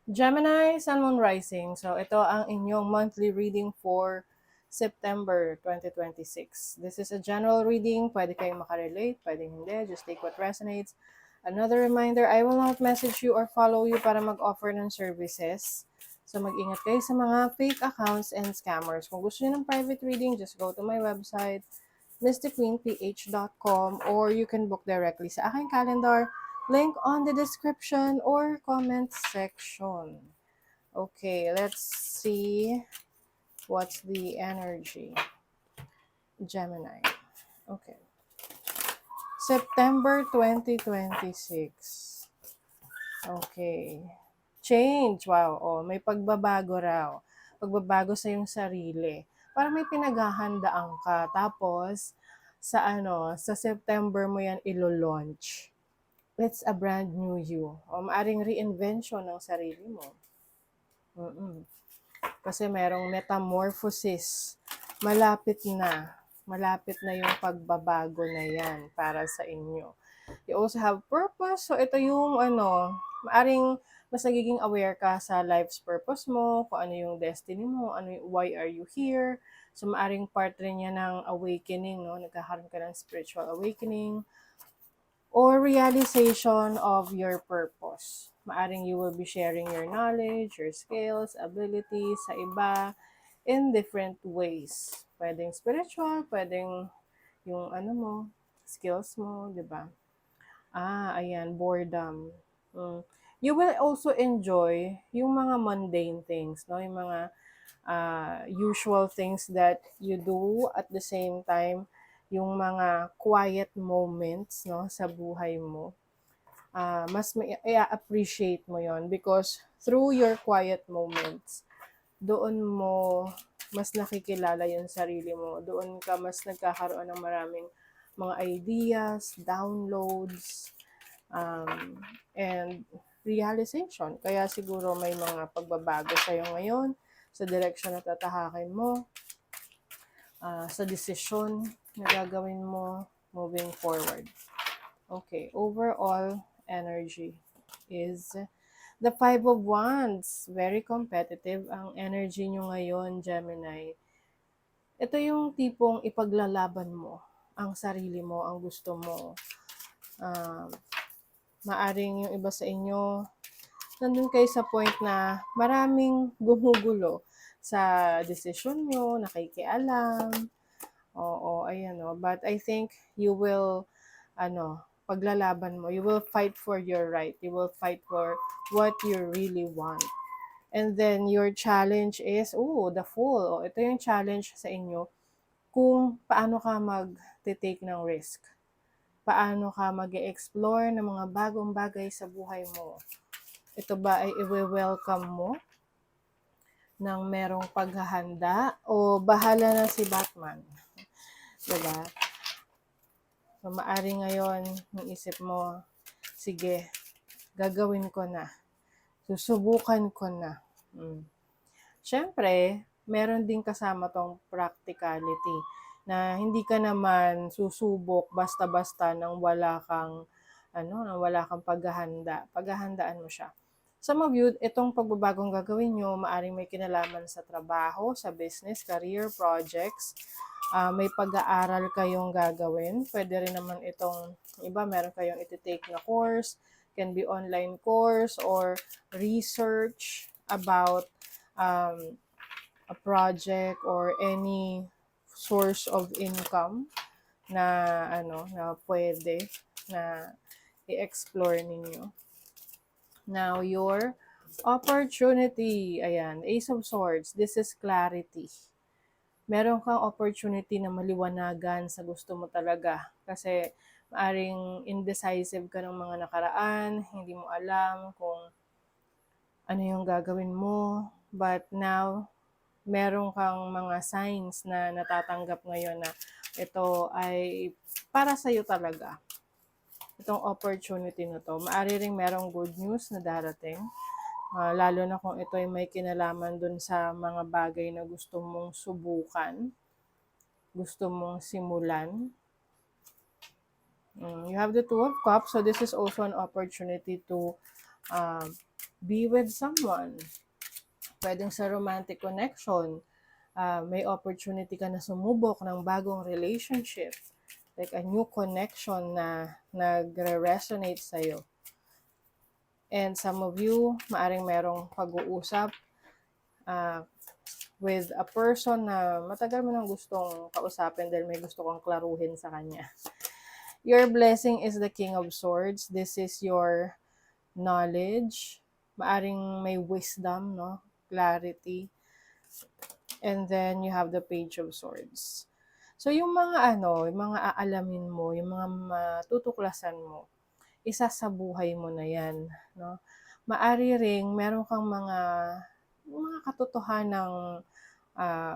Gemini, Sun, Moon, Rising. So, ito ang inyong monthly reading for September 2026. This is a general reading. Pwede kayong makarelate, pwede hindi. Just take what resonates. Another reminder, I will not message you or follow you para mag-offer ng services. So, mag-ingat kayo sa mga fake accounts and scammers. Kung gusto niyo ng private reading, just go to my website, mysticqueenph.com, or you can book directly sa aking calendar. Link on the description or comment section. Okay, let's see what's the energy. Gemini. Okay. September 2026. Okay. Change. Wow. Oh, may pagbabago raw. Pagbabago sa iyong sarili. Parang may pinaghahandaan ka. Tapos, sa September mo yan ilo-launch. It's a brand new you. O maaring reinvention ng sarili mo. Kasi merong metamorphosis. Malapit na. Malapit na yung pagbabago na yan para sa inyo. You also have purpose. So, ito yung maaring mas nagiging aware ka sa life's purpose mo, kung ano yung destiny mo, why are you here. So, maaring part rin yan ng awakening, no? Nagkakaroon ka ng spiritual awakening or realization of your purpose. Maaring you will be sharing your knowledge, your skills, abilities sa iba in different ways. Pwedeng spiritual, pwedeng yung skills mo, di ba? Ayan, boredom. You will also enjoy yung mga mundane things, no? Yung mga usual things that you do at the same time, yung mga quiet moments, no, sa buhay mo. Mas i-appreciate mo yon because through your quiet moments, doon mo mas nakikilala yung sarili mo. Doon ka mas nagkakaroon ng maraming mga ideas, downloads, and realization. Kaya siguro may mga pagbabago sa'yo ngayon sa direction na tatahakin mo, sa desisyon na gagawin mo moving forward. Okay, overall energy is the Five of Wands. Very competitive ang energy nyo ngayon, Gemini. Ito yung tipong ipaglalaban mo ang sarili mo, ang gusto mo. Maaring yung iba sa inyo, nandun kayo sa point na maraming gumugulo sa desisyon nyo, nakikialam. Oo, ayan o. But I think you will, paglalaban mo, you will fight for your right. You will fight for what you really want. And then your challenge is, the Fool. Ito yung challenge sa inyo kung paano ka mag-take ng risk. Paano ka mag-explore ng mga bagong bagay sa buhay mo. Ito ba ay i-welcome mo ng merong paghahanda o bahala na si Batman? Diba? So, maari ngayon, yung isip mo, sige, gagawin ko na. Susubukan ko na. Siyempre, meron din kasama tong practicality na hindi ka naman susubok basta-basta nang wala kang paghahanda. Paghahandaan mo siya. Some of you, itong pagbabagong gagawin nyo, maaring may kinalaman sa trabaho, sa business, career, projects. May pag-aaral kayong gagawin. Pwede rin naman itong, iba, meron kayong iti-take na course. Can be online course or research about a project or any source of income na na pwede na i-explore ninyo. Now, your opportunity. Ayan, Ace of Swords. This is clarity. Meron kang opportunity na maliwanagan sa gusto mo talaga. Kasi maaring indecisive ka ng mga nakaraan, hindi mo alam kung ano yung gagawin mo. But now, meron kang mga signs na natatanggap ngayon na ito ay para sa'yo talaga. Itong opportunity na to. Maari ring merong good news na darating. Lalo na kung ito ay may kinalaman dun sa mga bagay na gusto mong subukan. Gusto mong simulan. You have the Two of Cups. So this is also an opportunity to be with someone. Pwedeng sa romantic connection, may opportunity ka na sumubok ng bagong relationship, like a new connection na nagre-resonate sa'yo. And some of you, maaring merong pag-uusap with a person na matagal mo nang gustong kausapin dahil may gusto kang klaruhin sa kanya. Your blessing is the King of Swords. This is your knowledge. Maaring may wisdom, no? Clarity. And then you have the Page of Swords. So yung mga yung mga aalamin mo, yung mga matutuklasan mo, isa sa buhay mo na yan, no? Maari ring meron kang mga katotohanang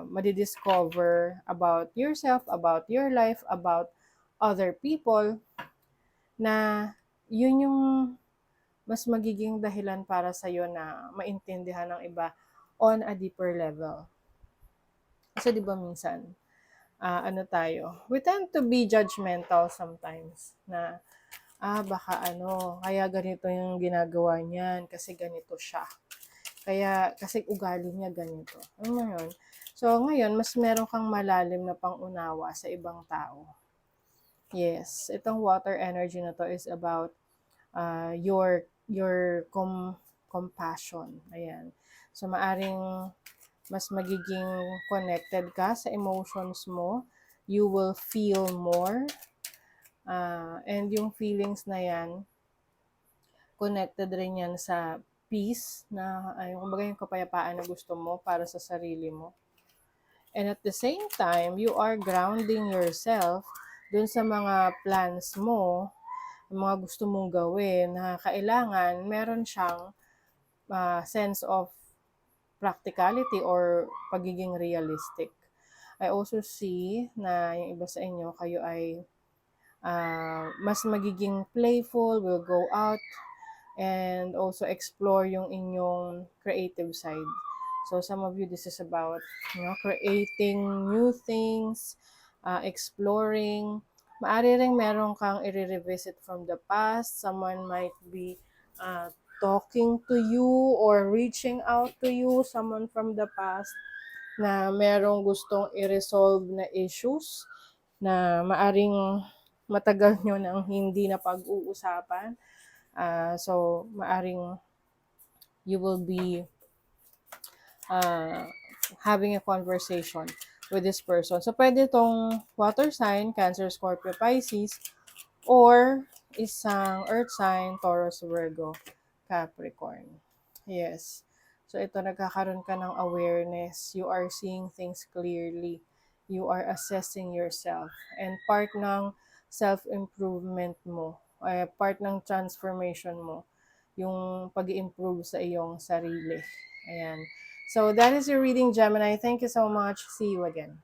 madidiscover about yourself, about your life, about other people, na yun yung mas magiging dahilan para sa'yo na maintindihan ng iba on a deeper level. Kasi di ba minsan, we tend to be judgmental sometimes na, baka kaya ganito yung ginagawa niyan kasi ganito siya. Kaya, kasi ugali niya ganito. Ano mo yun? So, ngayon, mas meron kang malalim na pangunawa sa ibang tao. Yes, itong water energy na to is about your compassion. Ayan. So, maaring mas magiging connected ka sa emotions mo. You will feel more. And yung feelings na yan, connected rin yan sa peace, na kumbaga yung kapayapaan na gusto mo para sa sarili mo. And at the same time, you are grounding yourself dun sa mga plans mo, mga gusto mong gawin, na kailangan meron siyang sense of practicality or pagiging realistic. I also see na yung iba sa inyo, kayo ay mas magiging playful, will go out, and also explore yung inyong creative side. So some of you, this is about creating new things, exploring. Maari ring meron kang i-revisit from the past. Someone might be talking to you or reaching out to you, someone from the past na merong gustong i-resolve na issues na maaring matagal nyo nang hindi na pag-uusapan. So, maaring you will be having a conversation with this person. So, pwede itong water sign, Cancer, Scorpio, Pisces, or isang earth sign, Taurus, Virgo, Capricorn. Yes. So, ito, nagkakaroon ka ng awareness. You are seeing things clearly. You are assessing yourself. And part ng self-improvement mo, part ng transformation mo, yung pag-improve sa iyong sarili. Ayan. So, that is your reading, Gemini. Thank you so much. See you again.